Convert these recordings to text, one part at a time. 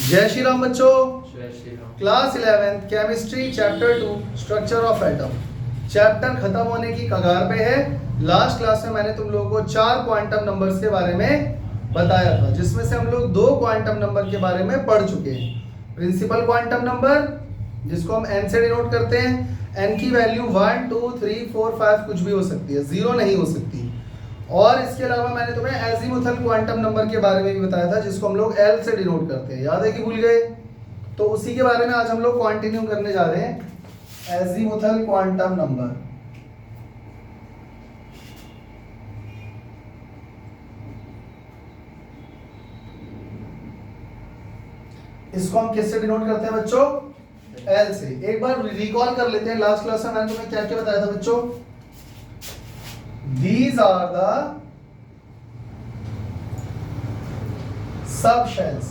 जय श्री राम बच्चों। जय Shri Ram. Class 11 chemistry chapter 2 structure of atom chapter खत्म होने की कगार पे है। लास्ट क्लास में मैंने तुम लोगों को 4 क्वांटम नंबर्स के बारे में बताया था, जिसमें से हम लोग 2 क्वांटम नंबर के बारे में पढ़ चुके हैं। प्रिंसिपल क्वांटम नंबर जिसको हम n से डिनोट करते हैं, n की वैल्यू 1 2 3 4 5 कुछ भी हो सकती है, 0 नहीं हो सकती। और इसके अलावा मैंने तुम्हें एजीमुथल क्वांटम नंबर के बारे में भी बताया था, जिसको हम लोग L से डिनोट करते हैं। याद है कि भूल गए? तो उसी के बारे में आज हम लोग कंटिन्यू करने जा रहे हैं। एजीमुथल क्वांटम नंबर, इसको हम किससे डिनोट करते हैं बच्चों? L से। एक बार रिकॉल कर लेते हैं, लास्ट क्लास में मैंने तुम्हें क्या क्या बताया था बच्चों? These are the सब शेल्स।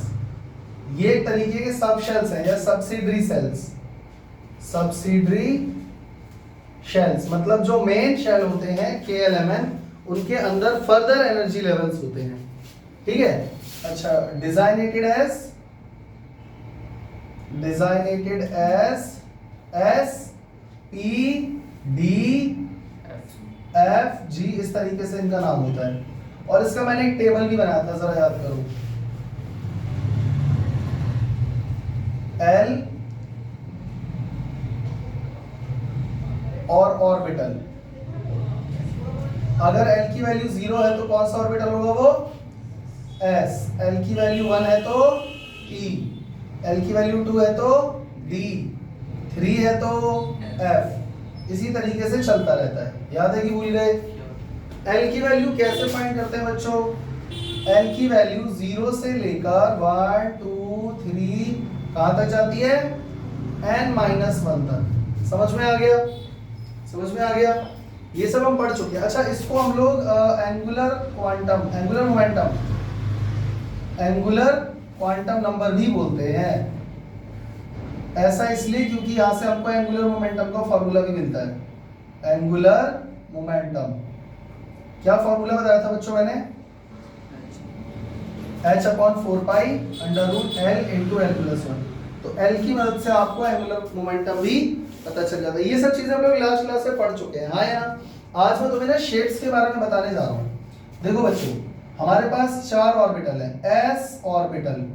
ये एक तरीके के सब शेल्स हैं या सब्सिडरी सेल्स। सब्सिडरी शेल्स मतलब जो मेन शेल होते हैं KLMN, उनके अंदर फर्दर एनर्जी लेवल्स होते हैं। ठीक है, अच्छा। डिजाइनेटेड एज SPDFG, इस तरीके से इनका नाम होता है। और इसका मैंने एक टेबल भी बनाया था, जरा याद करो। L और ऑर्बिटल, अगर L की वैल्यू 0 है तो कौन सा ऑर्बिटल होगा? वो S। L की वैल्यू 1 है तो P, L की वैल्यू 2 है तो D, 3 है तो F। इसी तरीके से चलता रहता है। याद है कि भूल गए? L की वैल्यू कैसे फाइंड करते हैं बच्चों? L की वैल्यू 0 से लेकर 1 2 3 कहां तक जाती है? n-1 तक। समझ में आ गया? समझ में आ गया? ये सब हम पढ़ चुके हैं। अच्छा, इसको हम लोग एंगुलर क्वांटम नंबर भी बोलते हैं। ऐसा इसलिए क्योंकि यहां से हमको एंगुलर मोमेंटम का फॉर्मूला भी मिलता है। एंगुलर मोमेंटम क्या फॉर्मूला बताया था बच्चों मैंने? h/4π√L×L+1। तो L की मदद से आपको एंगुलर मोमेंटम भी पता चल जाता है। ये सब चीजें हम लोग लास्ट क्लास में पढ़ चुके हैं। हाँ या ना? आज मैं तुम्हें ना शेप्स के बारे में बताने जा रहा हूँ। देखो बच्चों, हमारे पास 4 ऑर्बिटल है। S ऑर्बिटल,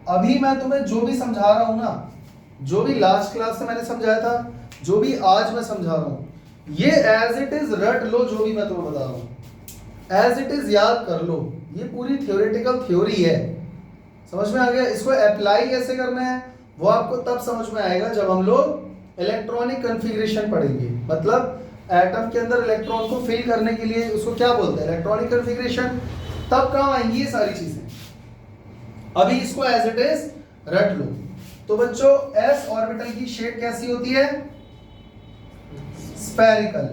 अभी मैं तुम्हें जो भी समझा रहा हूँ ना, जो भी लास्ट क्लास से मैंने समझाया था, जो भी आज मैं समझा रहा हूँ, ये एज इट इज रट लो। जो भी मैं तुम्हें बता रहा हूँ एज इट इज याद कर लो। ये पूरी थ्योरेटिकल थ्योरी है। समझ में आ गया? इसको अप्लाई कैसे करना है वो आपको तब समझ में आएगा जब हम लोग इलेक्ट्रॉनिक कन्फिग्रेशन पढ़ेंगे। मतलब एटम के अंदर इलेक्ट्रॉन को फिल करने के लिए उसको क्या बोलते हैं? Electronic configuration. तब काम आएंगी ये सारी चीजें। अभी इसको एज इट इज रट लो। तो बच्चों, S ऑर्बिटल की शेप कैसी होती है? स्फेरिकल।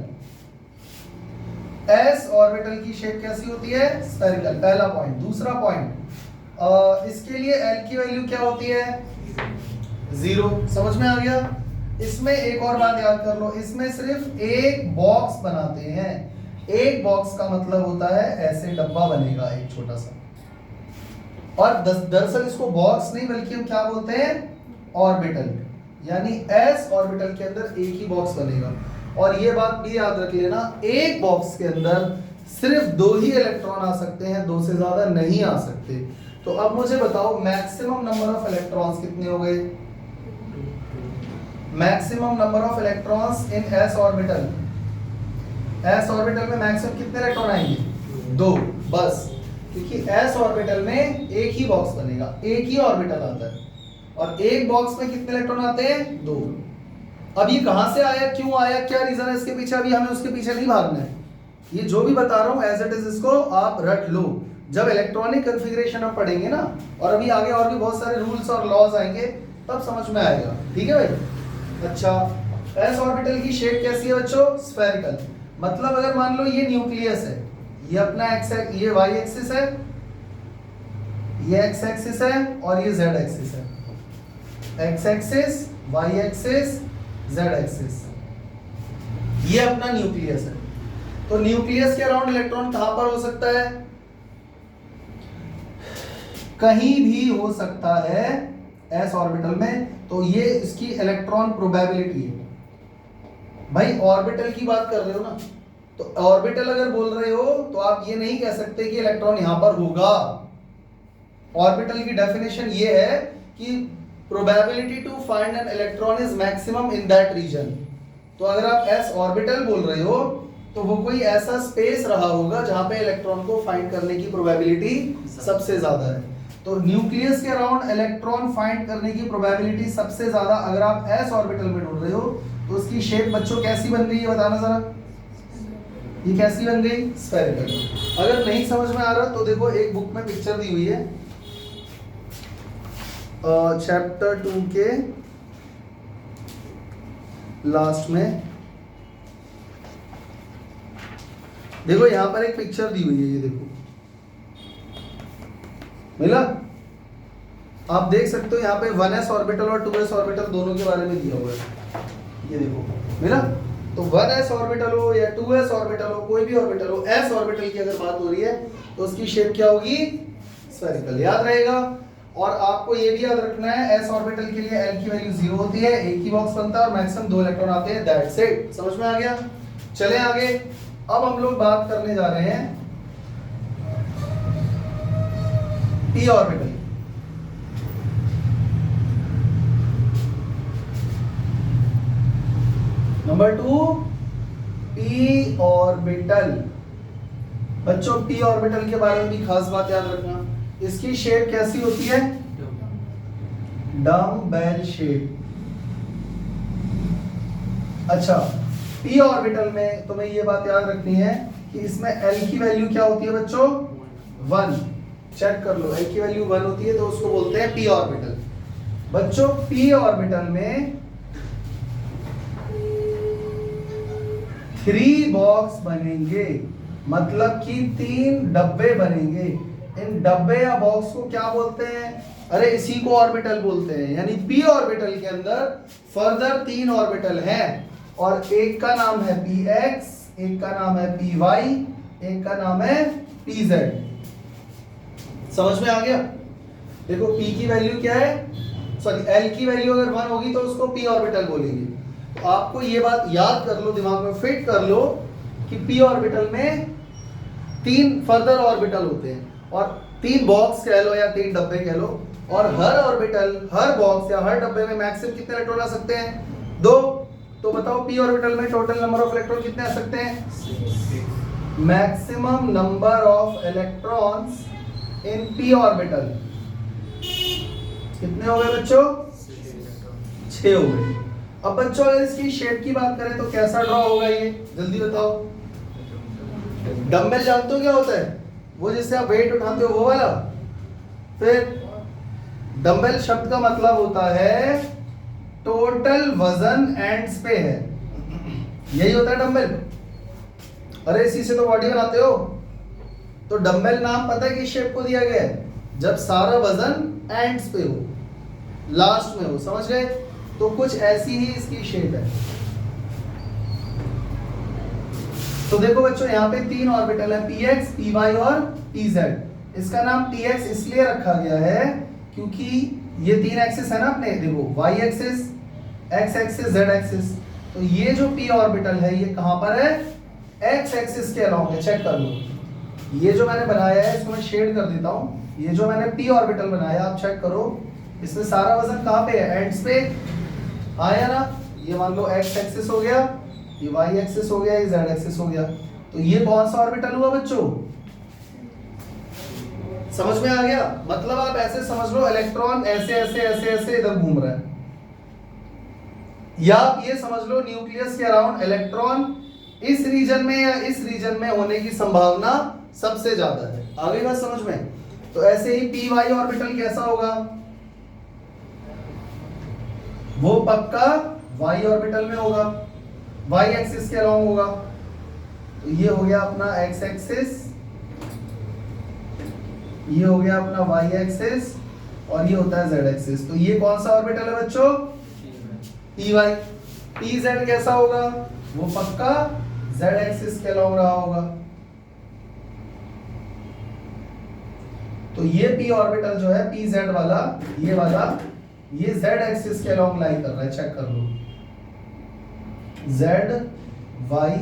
S ऑर्बिटल की शेप कैसी होती है? स्फेरिकल। पहला पॉइंट। दूसरा पॉइंट, इसके लिए L की वैल्यू क्या होती है? 0। समझ में आ गया? इसमें एक और बात याद कर लो, इसमें सिर्फ एक बॉक्स बनाते हैं। एक बॉक्स का मतलब होता है ऐसे डब्बा बनेगा एक छोटा सा। और दरअसल इसको बॉक्स नहीं बल्कि हम क्या बोलते हैं? ऑर्बिटल। यानी S ऑर्बिटल के अंदर एक ही बॉक्स बनेगा। और ये बात भी याद रख लेना, एक बॉक्स के अंदर सिर्फ 2 ही इलेक्ट्रॉन आ सकते हैं, 2 से ज्यादा नहीं आ सकते। तो अब मुझे बताओ मैक्सिमम नंबर ऑफ इलेक्ट्रॉन्स कितने हो गए? Maximum number of electrons in S orbital. S orbital में मैक्सिमम कितने इलेक्ट्रॉन आएंगे? 2 बस। क्योंकि S ऑर्बिटल में एक ही बॉक्स बनेगा, एक ही ऑर्बिटल आता है। और एक बॉक्स में कितने इलेक्ट्रॉन आते हैं? 2। अब ये कहां से आया, क्यों आया, क्या रीजन है इसके पीछे? अभी हमें उसके पीछे नहीं भागना है। ये जो भी बता रहा हूं एज इट इज इसको आप रट लो। जब इलेक्ट्रॉनिक कन्फिग्रेशन हम पढ़ेंगे ना, और अभी आगे और भी बहुत सारे रूल्स और लॉज आएंगे, तब समझ में आएगा। ठीक है भाई? अच्छा, S ऑर्बिटल की शेप कैसी है बच्चों? स्फेरिकल। मतलब अगर मान लो ये न्यूक्लियस है, ये अपना ये y एक्सिस है, ये x एक्सिस है और ये z एक्सिस है। x axis, y axis, z axis, ये अपना न्यूक्लियस है। तो न्यूक्लियस के अराउंड इलेक्ट्रॉन कहां पर हो सकता है? कहीं भी हो सकता है एस ऑर्बिटल में, तो ये इसकी इलेक्ट्रॉन प्रोबेबिलिटी है। भाई ऑर्बिटल की बात कर रहे हो ना, तो ऑर्बिटल अगर बोल रहे हो तो आप ये नहीं कह सकते कि इलेक्ट्रॉन यहां पर होगा। ऑर्बिटल की डेफिनेशन ये है कि probability to find an electron is maximum in that region. तो अगर आप एस ऑर्बिटल बोल रहे हो तो वो कोई ऐसा स्पेस रहा होगा जहां पे इलेक्ट्रॉन को फाइंड करने की प्रोबेबिलिटी सबसे ज्यादा है। तो न्यूक्लियस के अराउंड इलेक्ट्रॉन फाइंड करने की प्रोबेबिलिटी सबसे ज्यादा अगर आप एस ऑर्बिटल में ढूंढ रहे हो तो उसकी शेप बच्चों कैसी बन गई है बताना जरा। ये कैसी बन गई? स्फेरिकल। अगर नहीं समझ में आ रहा तो देखो एक बुक में पिक्चर दी हुई है चैप्टर 2 के लास्ट में। देखो यहां पर एक पिक्चर दी हुई है, ये देखो मिला? आप देख सकते हो यहाँ पे 1s ऑर्बिटल और 2s ऑर्बिटल दोनों के बारे में दिया हुआ है, ये देखो मिला? तो 1s ऑर्बिटल हो या 2s ऑर्बिटल हो, कोई भी ऑर्बिटल हो, s ऑर्बिटल की अगर बात हो रही है तो उसकी शेप क्या होगी? स्फेरिकल। याद रहेगा। और आपको ये भी याद रखना है s ऑर्बिटल के लिए l की वैल्यू 0 होती है, एक ही बॉक्स बनता है और मैक्सिमम 2 इलेक्ट्रॉन आते हैं। That's it. समझ में आ गया? चले आगे। अब हम लोग बात करने जा रहे हैं p orbital. Number 2 p orbital. बच्चों p ऑर्बिटल के बारे में भी खास बात याद रखना, इसकी शेप कैसी होती है? Dumbbell shape. अच्छा, p ऑर्बिटल में तुम्हें ये बात याद रखनी है कि इसमें l की वैल्यू क्या होती है बच्चों? 1। चेक कर लो, l की वैल्यू 1 होती है तो उसको बोलते हैं p ऑर्बिटल। बच्चों p ऑर्बिटल में 3 बॉक्स बनेंगे, मतलब कि 3 डब्बे बनेंगे। इन डब्बे या बॉक्स को क्या बोलते हैं? अरे इसी को ऑर्बिटल बोलते हैं। यानी p ऑर्बिटल के अंदर फर्दर 3 ऑर्बिटल हैं और एक का नाम है px, एक का नाम है py, एक का नाम है pz। समझ में आ गया? देखो p की वैल्यू क्या है, सॉरी l की वैल्यू अगर 1 होगी तो उसको p ऑर्बिटल बोलेंगे। तो आपको ये बात याद कर लो, दिमाग में फिट कर लो कि p ऑर्बिटल में 3 फर्दर ऑर्बिटल होते हैं और 3 बॉक्स कह लो या 3 डब्बे कह लो, और हर ऑर्बिटल, हर बॉक्स या हर डब्बे में मैक्सिमम कितने इलेक्ट्रॉन आ सकते हैं? 2। तो बताओ p ऑर्बिटल में टोटल नंबर ऑफ इलेक्ट्रॉन कितने आ सकते हैं? Maximum number of electrons in p orbital कितने हो गए बच्चों? 6 हो गए। अब बच्चों अगर इसकी शेप की बात करें तो कैसा ड्रॉ होगा ये? जल्दी बताओ। डंबल जानते हो क्या होता है? वो जिससे आप वेट उठाते हो वो वाला। फिर डंबल शब्द का मतलब होता है टोटल वजन एंड्स पे है, यही होता है डंबल। अरे इसी से तो बॉडी बनाते हो। तो डंबल नाम पता है किस शेप को दिया गया है? जब सारा वजन एंड्स पे हो, लास्ट में हो। समझ गए? तो कुछ ऐसी ही इसकी शेप है। तो देखो बच्चों यहाँ पे 3 ऑर्बिटल है, px, py और pz। इसका नाम px इसलिए रखा गया है क्योंकि ये 3 एक्सिस है ना अपने, देखो y axis, x axis, z axis. तो ये जो p ऑर्बिटल है ये कहां पर है? x एक्सिस के अलोंग है। चेक कर लो, ये जो मैंने बनाया है इसको मैं शेड कर देता हूं। ये जो मैंने p ऑर्बिटल बनाया आप चेक करो, इसमें सारा वजन कहां पे है? एंड्स पे आया ना। ये मान लो x एक्सिस हो गया, ये y एक्सिस हो गया, ये z एक्सिस हो गया। तो ये कौन सा ऑर्बिटल हुआ बच्चों? समझ में आ गया? मतलब आप ऐसे समझ लो इलेक्ट्रॉन ऐसे ऐसे ऐसे ऐसे इधर घूम रहा है, या आप ये समझ लो न्यूक्लियस के अराउंड इलेक्ट्रॉन इस रीजन में या इस रीजन में होने की संभावना सबसे ज्यादा है। आ गई बात समझ में? तो ऐसे ही py ऑर्बिटल कैसा होगा? वो पक्का y ऑर्बिटल में होगा, y एक्सिस के अलोंग होगा। तो ये हो गया अपना x एक्सिस, ये हो गया अपना y एक्सिस और ये होता है z एक्सिस। तो ये कौन सा ऑर्बिटल है बच्चों? py। pz कैसा होगा? वो पक्का z एक्सिस के अलोंग रहा होगा। तो ये p ऑर्बिटल जो है pz वाला, ये वाला ये z एक्सिस के अलॉन्ग लाई कर रहा है, चेक कर लो, z y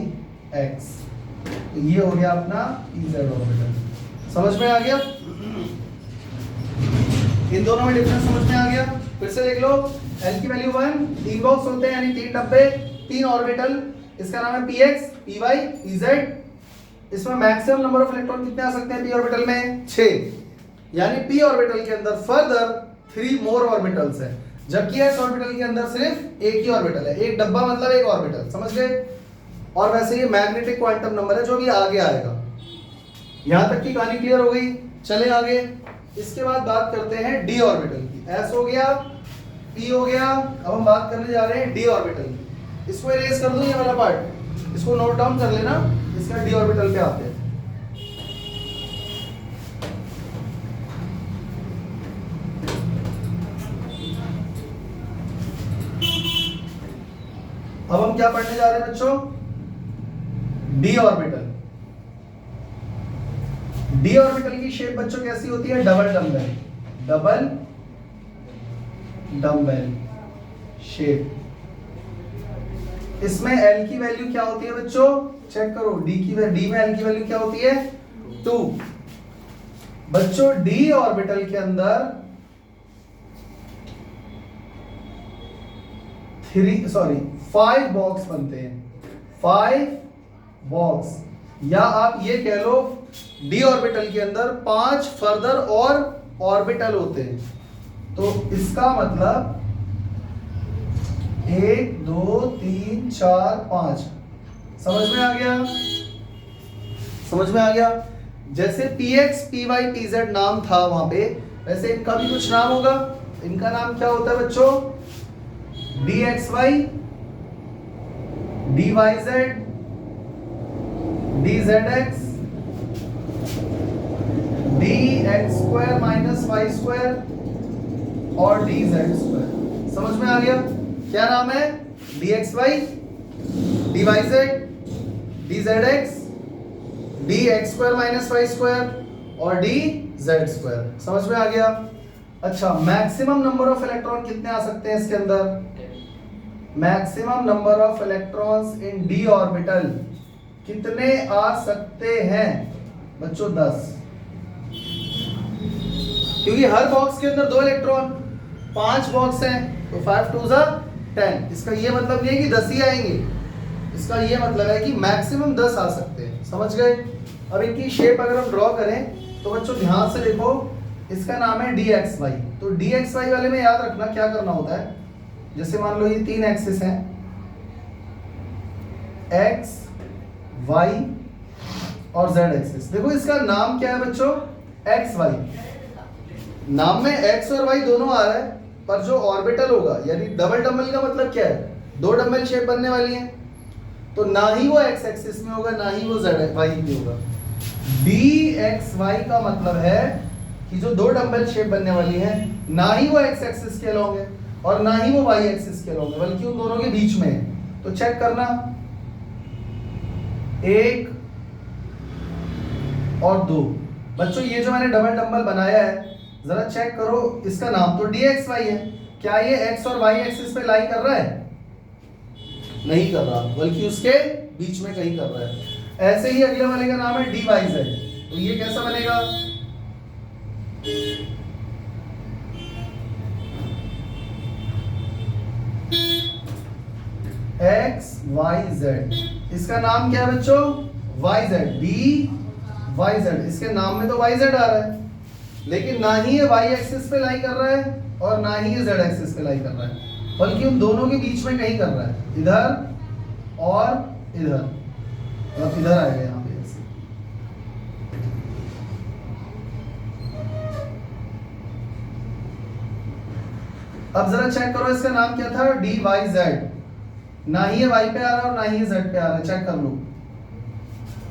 x, तो ये हो गया अपना Ez ऑर्बिटल। समझ में आ गया? इन दोनों में डिफरेंस समझ में आ गया? फिर से देख लो, L की वैल्यू 1, 3 बॉक्स होते हैं यानी 3 डब्बे, 3 ऑर्बिटल, इसका नाम है px, py, pz। इसमें मैक्सिमम नंबर ऑफ इलेक्ट्रॉन कितने आ सकते हैं p ऑर्बिटल में? 6, यानी p ऑर्बिटल के अंदर फर्दर 3 मोर ऑर्बिटल्स है, जबकि s ऑर्बिटल के अंदर सिर्फ एक ही ऑर्बिटल है। एक डब्बा मतलब एक ऑर्बिटल, समझ गए? और वैसे ये मैग्नेटिक क्वांटम नंबर है जो भी आगे आएगा। यहां तक की कहानी क्लियर हो गई? चले आगे। इसके बाद बात करते हैं d ऑर्बिटल की। s हो गया, p हो गया, अब हम बात करने जा रहे हैं d ऑर्बिटल की। इसको इरेज कर दूं ये वाला पार्ट, इसको नोट डाउन कर लेना, इसका d ऑर्बिटल पे आते हैं। अब हम क्या पढ़ने जा रहे हैं बच्चों? d orbital. d ऑर्बिटल की शेप बच्चों कैसी होती है? Double dumbbell, double dumbbell shape. इसमें L की वैल्यू क्या होती है बच्चों? चेक करो, D में L की वैल्यू क्या होती है? 2। बच्चों d ऑर्बिटल के अंदर 5 बॉक्स बनते हैं, 5 बॉक्स, या आप ये कह लो d ऑर्बिटल के अंदर 5 फर्दर और ऑर्बिटल होते हैं। तो इसका मतलब 1 2 3 4 5। समझ में आ गया? समझ में आ गया? जैसे px, py, pz नाम था वहां पे, वैसे इनका भी कुछ नाम होगा। इनका नाम क्या होता है बच्चों? dxy, dyz, dzx, dx square minus y square और dz स्क्वायर। समझ में आ गया? क्या नाम है? dxy, dyz, dzx, dx square minus y square और dz स्क्वायर। समझ में आ गया? अच्छा, मैक्सिमम नंबर ऑफ इलेक्ट्रॉन कितने आ सकते हैं इसके अंदर? Maximum number of electrons in d orbital कितने आ सकते हैं बच्चों? 10, क्योंकि हर बॉक्स के अंदर 2 इलेक्ट्रॉन, 5 बॉक्स हैं, तो 5 2 10। इसका ये मतलब नहीं है कि 10 ही आएंगे, इसका ये मतलब है कि मैक्सिमम 10 आ सकते हैं। समझ गए? अब इनकी शेप अगर हम ड्रॉ करें तो बच्चों ध्यान से देखो, इसका नाम है dxy। तो dxy वाले में याद रखना क्या करना होता है। जैसे मान लो ये 3 एक्सिस हैं, x, y और z एक्सिस। देखो इसका नाम क्या है बच्चों? xy। नाम में x और y दोनों आ रहा है, पर जो ऑर्बिटल होगा, यानी डबल डम्बल का मतलब क्या है? 2 डम्बल शेप बनने वाली है, तो ना ही वो x एक्सिस में होगा, ना ही वो z y में होगा। dxy का मतलब है कि जो 2 डम्बल शेप बनने वाली है, ना ही वो x एक्सिस के अलॉन्ग है और ना ही वो y एक्सिस के अलॉन्ग है, बल्कि उन दोनों के बीच में है। तो चेक करना, 1 और 2। बच्चों ये जो मैंने डबल डम्बल बनाया है, जरा चेक करो, इसका नाम तो dxy है। क्या ये x और y एक्सिस पे लाई कर रहा है? नहीं कर रहा, बल्कि उसके बीच में कहीं कर रहा है। ऐसे ही अगले वाले का नाम है dyz। तो ये कैसा बनेगा? x y z। इसका नाम क्या है बच्चों? yz, dyz। इसके नाम में तो yz आ रहा है, लेकिन ना ही ये y एक्सिस पे लाई कर रहा है और ना ही ये z एक्सिस पे लाई कर रहा है, बल्कि उन दोनों के बीच में कहीं कर रहा है, इधर और इधर। मतलब इधर आएगा यहाँ पे ऐसे। अब जरा चेक करो, इसका नाम क्या था? dyz। ना ही ये y पे आ रहा है और ना ही ये z पे आ रहा है। चेक कर लो,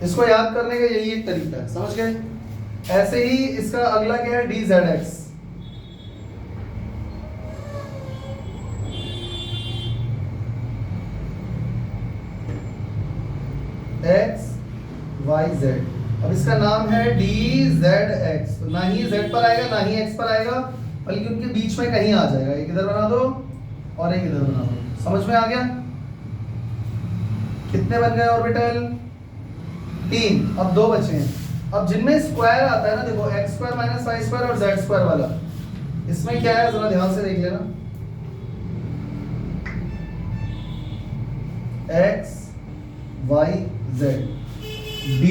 इसको याद करने का यही एक तरीका है। समझ गए? ऐसे ही इसका अगला क्या है? dzx। x y z। अब इसका नाम है dzx। तो ना ही z पर आएगा ना ही x पर आएगा, बल्कि उनके बीच में कहीं आ जाएगा। एक इधर बना दो और एक इधर बना दो। समझ में आ गया? कितने बन गए ऑर्बिटल? 3। अब 2 बचे हैं। अब जिनमें स्क्वायर आता है ना, देखो x square minus y square और z स्क्वायर वाला, इसमें क्या है जरा ध्यान से देख लेना। x y z b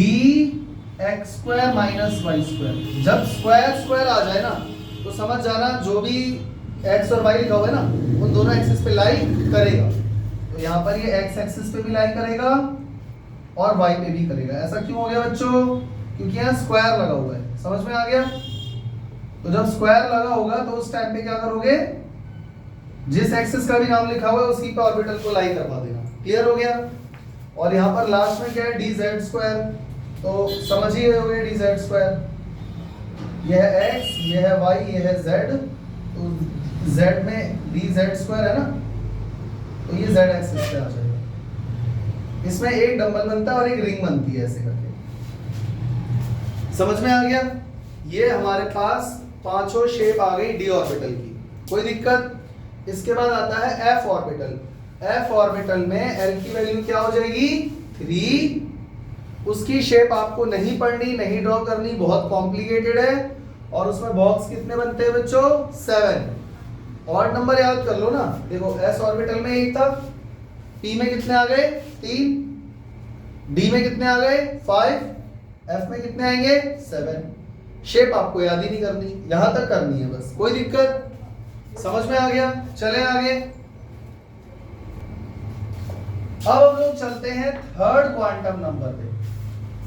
x square minus y square. जब स्क्वायर स्क्वायर आ जाए ना तो समझ जाना जो भी x और y लिखा हुआ है ना उन दोनों एक्सिस पे लाई करेगा। तो यहाँ पर ये x एक्सिस पे भी लाई करेगा और y पे भी करेगा। ऐसा क्यों हो गया बच्चों? क्योंकि यहाँ स्क्वायर लगा हुआ है। समझ में आ गया? तो जब स्क्वायर लगा होगा तो उस टाइम पे क्या करोगे, जिस एक्सिस का भी नाम लिखा हुआ है उसी पे ऑर्बिटल को लाई करवा देना। क्लियर हो गया? और यहाँ पर लास्ट में क्या है, dz स्क्वायर। तो समझ ही होगे dz स्क्वायर। यह है x, यह है y, यह है z। तो z में dz स्क्वायर है ना, तो ये z एक्सिस पे आ जाएगा। इसमें एक डंबल बनता है और एक रिंग बनती है ऐसे करके। समझ में आ गया? ये हमारे पास पांचों शेप आ गई d ऑर्बिटल की। कोई दिक्कत? इसके बाद आता है f ऑर्बिटल। f ऑर्बिटल में l की वैल्यू क्या हो जाएगी? 3। उसकी शेप आपको नहीं पढ़नी, नहीं ड्रॉ करनी, बहुत कॉम्प्लिकेटेड है। और उसमें बॉक्स कितने बनते हैं बच्चों? 7। और नंबर याद कर लो ना। देखो s ऑर्बिटल में 1 था, p में कितने आ गए? 3, d में कितने आ गए? 5, f में कितने आएंगे? 7। शेप आपको याद ही नहीं करनी, यहां तक करनी है बस। कोई दिक्कत? समझ में आ गया? चले आगे। अब हम लोग चलते हैं थर्ड क्वांटम नंबर पे।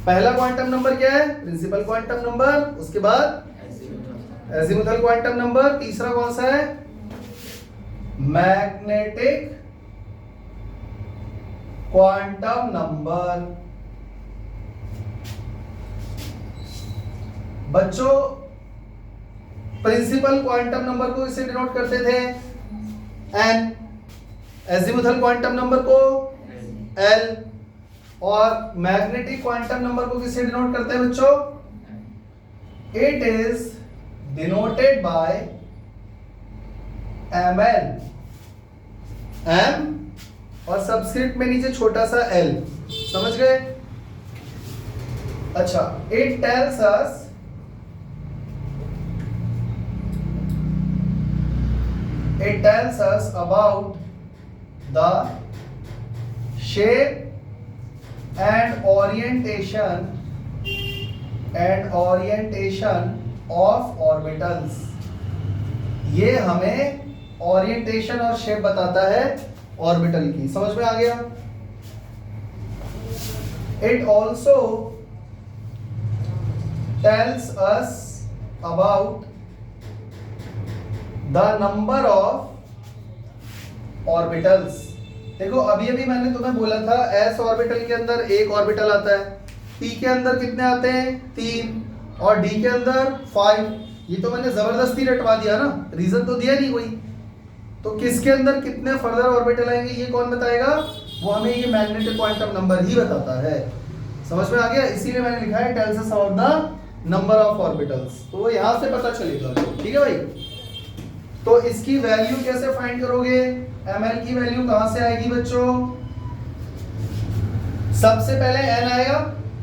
पहला क्वांटम नंबर क्या है? Principal quantum number. उसके बाद एजीमुथल क्वांटम नंबर। तीसरा कौन सा है? Magnetic quantum number. बच्चों प्रिंसिपल क्वांटम नंबर को इसे डिनोट करते थे n, एजीमुथल क्वांटम नंबर को l, और मैग्नेटिक क्वांटम नंबर को किससे डिनोट करते हैं बच्चों? It is denoted by ml, m और सबस्क्रिप्ट में नीचे छोटा सा l। समझ गए? अच्छा, it tells us about the shape and orientation of orbitals। ये हमें ओरिएंटेशन और शेप बताता है ऑर्बिटल की। समझ में आ गया? It also tells us about the number of orbitals। देखो अभी अभी मैंने तुम्हें बोला था s ऑर्बिटल के अंदर एक ऑर्बिटल आता है, p के अंदर कितने आते हैं? 3, और d के अंदर 5। ये तो मैंने जबरदस्ती रटवा दिया ना, रीजन तो दिया नहीं कोई। तो किसके अंदर कितने फर्दर ऑर्बिटल आएंगे ये कौन बताएगा? वो हमें ये मैग्नेटिक क्वांटम नंबर ही बताता है। समझ में आ गया? इसीलिए मैंने लिखा है tells us about the number of orbitals. तो वो यहां से पता चलेगा। ठीक है भाई? तो इसकी वैल्यू कैसे फाइंड करोगे? ml की वैल्यू कहां से आएगी बच्चों? सबसे पहले n आएगा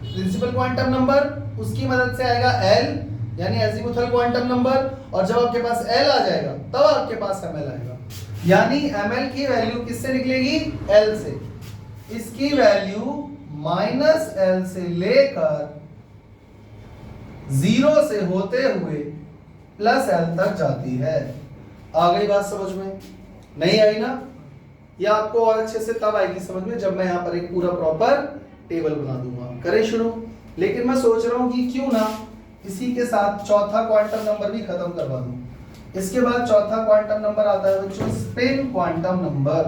प्रिंसिपल क्वांटम नंबर, उसकी मदद से आएगा l यानी एजीमुथल क्वांटम नंबर, और जब आपके पास l आ जाएगा तब आपके पास ml आएगा। यानी ml की वैल्यू किससे निकलेगी? l से। इसकी वैल्यू -l से लेकर 0 से होते हुए +l तक जाती है। आ गई बात समझ में? नहीं आई ना? या आपको और अच्छे से तब आएगी समझ में जब मैं यहाँ पर एक पूरा प्रॉपर टेबल बना दूंगा। करें शुरू। लेकिन मैं सोच रहा हूँ कि क्यों ना इसी के साथ चौथा क्वांटम नंबर भी खत्म करवा दूं। इसके बाद चौथा क्वांटम नंबर आता है बच्चों स्पिन क्वांटम नंबर।